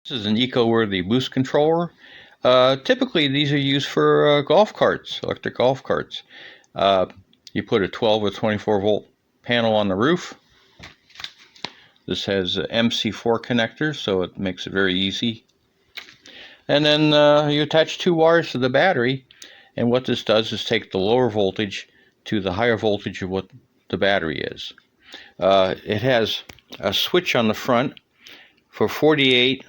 This is an eco-worthy boost controller. Typically, these are used for golf carts, electric golf carts. You put a 12 or 24 volt panel on the roof. This has MC4 connectors, so it makes it very easy. And then you attach 2 wires to the battery, and what this does is take the lower voltage to the higher voltage of what the battery is. It has a switch on the front for 48,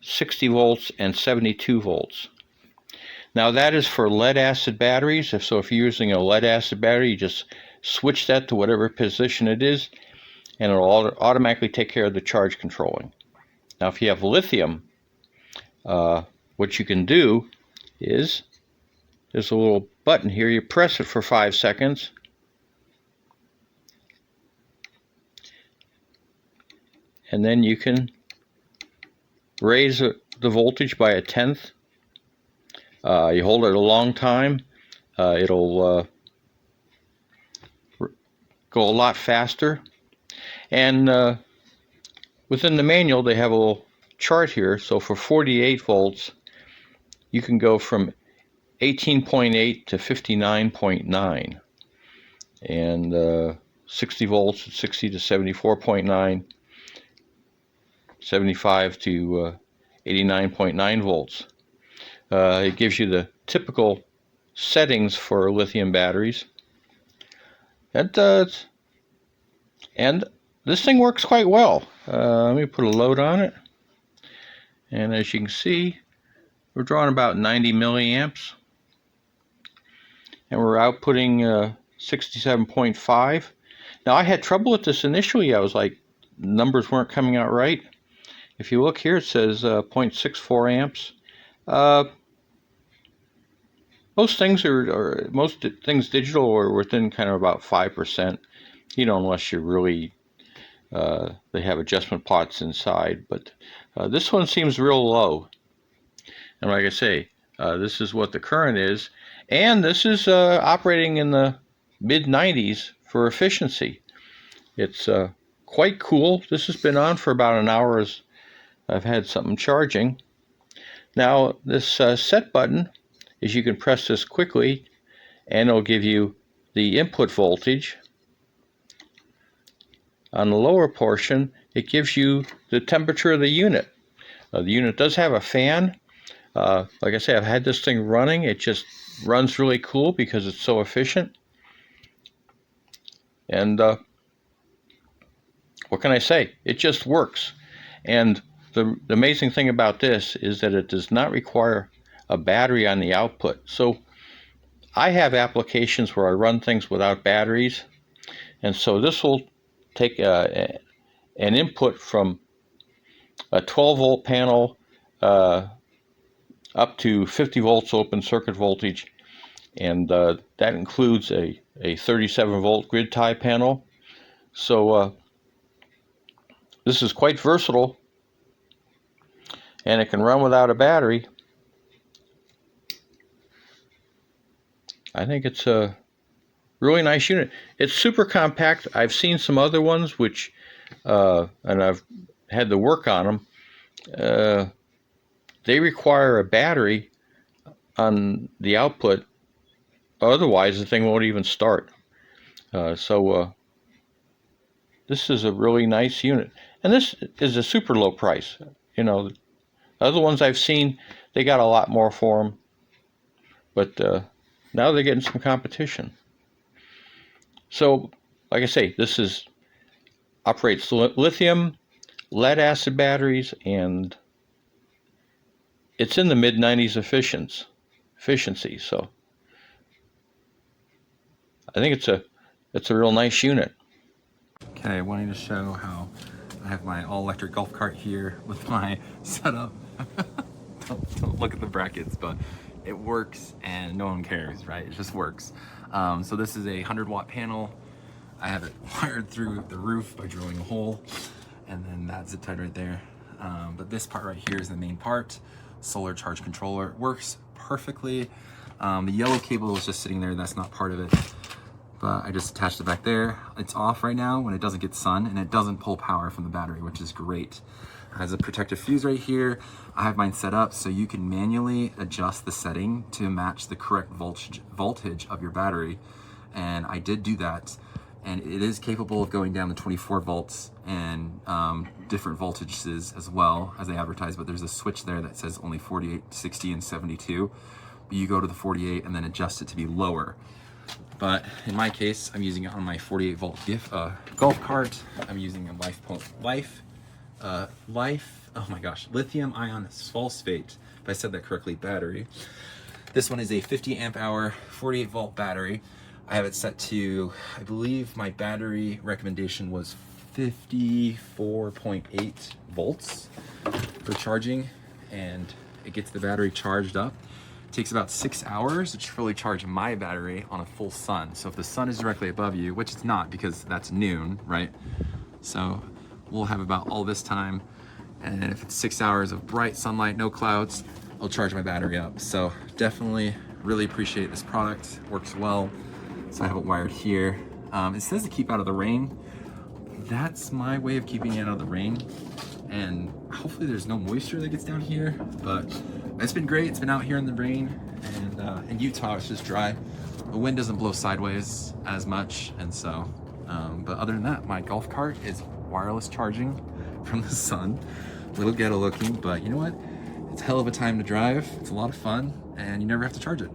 60 volts, and 72 volts. Now that is for lead acid batteries. If you're using a lead acid battery, you just switch that to whatever position it is, and it'll automatically take care of the charge controlling. Now if you have lithium, what you can do is, there's a little button here, you press it for 5 seconds, and then you can raise the voltage by 1/10. You hold it a long time, it'll go a lot faster. And within the manual they have a little chart here. So for 48 volts you can go from 18.8 to 59.9, and 60 volts at 60 to 74.9, 75 to 89.9 volts. It gives you the typical settings for lithium batteries. And this thing works quite well. Let me put a load on it. And as you can see, we're drawing about 90 milliamps. And we're outputting 67.5. Now I had trouble with this initially. I was like, numbers weren't coming out right. If you look here, it says 0.64 amps. Most things digital are within kind of about 5%. Unless you're really they have adjustment pots inside. But this one seems real low. And like I say, this is what the current is, and this is operating in the mid-90s for efficiency. It's quite cool. This has been on for about an hour as I've had something charging. Now this set button is, you can press this quickly and it'll give you the input voltage. On the lower portion it gives you the temperature of the unit. The unit does have a fan. Like I say, I've had this thing running. It just runs really cool because it's so efficient. And what can I say? It just works. And the amazing thing about this is that it does not require a battery on the output. So I have applications where I run things without batteries, and so this will take an input from a 12 volt panel up to 50 volts open circuit voltage, and that includes a 37 volt grid tie panel. So this is quite versatile, and it can run without a battery. I think it's a really nice unit. It's super compact. I've seen some other ones which, and I've had to work on them. They require a battery on the output, otherwise the thing won't even start. So this is a really nice unit, and this is a super low price. The other ones I've seen, they got a lot more for them, but now they're getting some competition. So like I say, this operates lithium, lead acid batteries, and it's in the mid-90s efficiency. So I think it's a real nice unit. Okay, I wanted to show how I have my all-electric golf cart here with my setup. don't look at the brackets, but it works and no one cares, right? It just works. So this is a 100-watt panel. I have it wired through the roof by drilling a hole, and then that's zip tied right there. But this part right here is the main part. Solar charge controller. It works perfectly. The yellow cable is just sitting there. That's not part of it. But I just attached it back there. It's off right now when it doesn't get sun, and it doesn't pull power from the battery, which is great. has a protective fuse right here. I have mine set up so you can manually adjust the setting to match the correct voltage of your battery. And I did do that. And it is capable of going down to 24 volts and different voltages as well as they advertise, but there's a switch there that says only 48, 60, and 72. But you go to the 48 and then adjust it to be lower. But in my case, I'm using it on my 48 volt golf cart. I'm using a lithium ion sulfate, if I said that correctly, battery. This one is a 50 amp hour, 48 volt battery. I have it set to, I believe my battery recommendation was 54.8 volts for charging, and it gets the battery charged up. It takes about 6 hours to fully charge my battery on a full sun. So if the sun is directly above you, which it's not because that's noon, right? So we'll have about all this time. And if it's 6 hours of bright sunlight, no clouds, I'll charge my battery up. So definitely really appreciate this product. Works well. So I have it wired here. It says to keep out of the rain. That's my way of keeping it out of the rain. And hopefully there's no moisture that gets down here, but it's been great. It's been out here in the rain, and in Utah it's just dry. The wind doesn't blow sideways as much, and so, but other than that, my golf cart is wireless charging from the sun. A little ghetto looking, but you know what? It's a hell of a time to drive. It's a lot of fun, and you never have to charge it.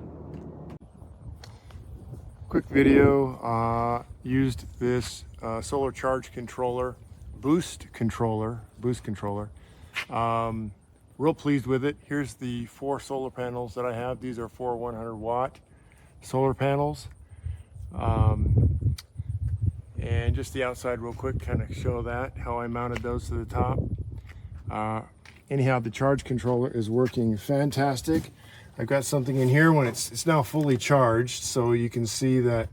Quick video, used this solar charge controller, boost controller. Real pleased with it. Here's the 4 solar panels that I have. These are 4 100 watt solar panels. And just the outside real quick, kind of show that, how I mounted those to the top. Anyhow, the charge controller is working fantastic. I've got something in here when it's now fully charged, so you can see that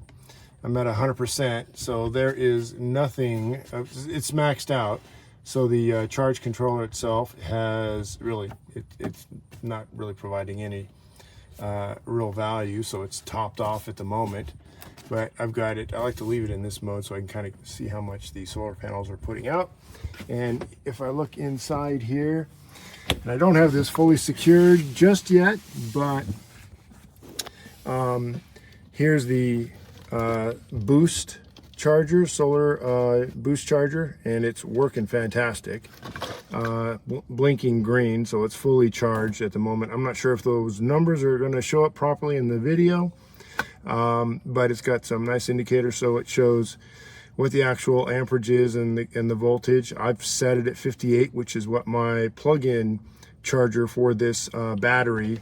I'm at 100%. So there is nothing, it's maxed out. So the charge controller itself has really, it's not really providing any real value. So it's topped off at the moment, but I've got it, I like to leave it in this mode so I can kind of see how much the solar panels are putting out. And if I look inside here, and I don't have this fully secured just yet, but here's the boost charger, solar boost charger, and it's working fantastic. Blinking green, so it's fully charged at the moment. I'm not sure if those numbers are going to show up properly in the video, but it's got some nice indicators, so it shows what the actual amperage is and the voltage. I've set it at 58, which is what my plug-in charger for this battery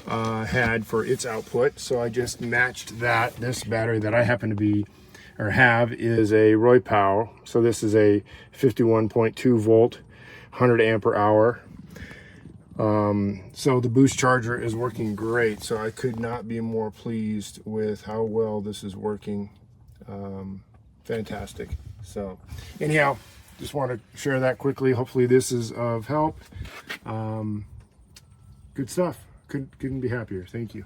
had for its output. So I just matched that. This battery that I happen to be or have is a Roypow. So this is a 51.2 volt, 100 ampere hour. So the boost charger is working great. So I could not be more pleased with how well this is working. Fantastic. So anyhow, just want to share that quickly. Hopefully this is of help. Good stuff. Couldn't be happier. Thank you.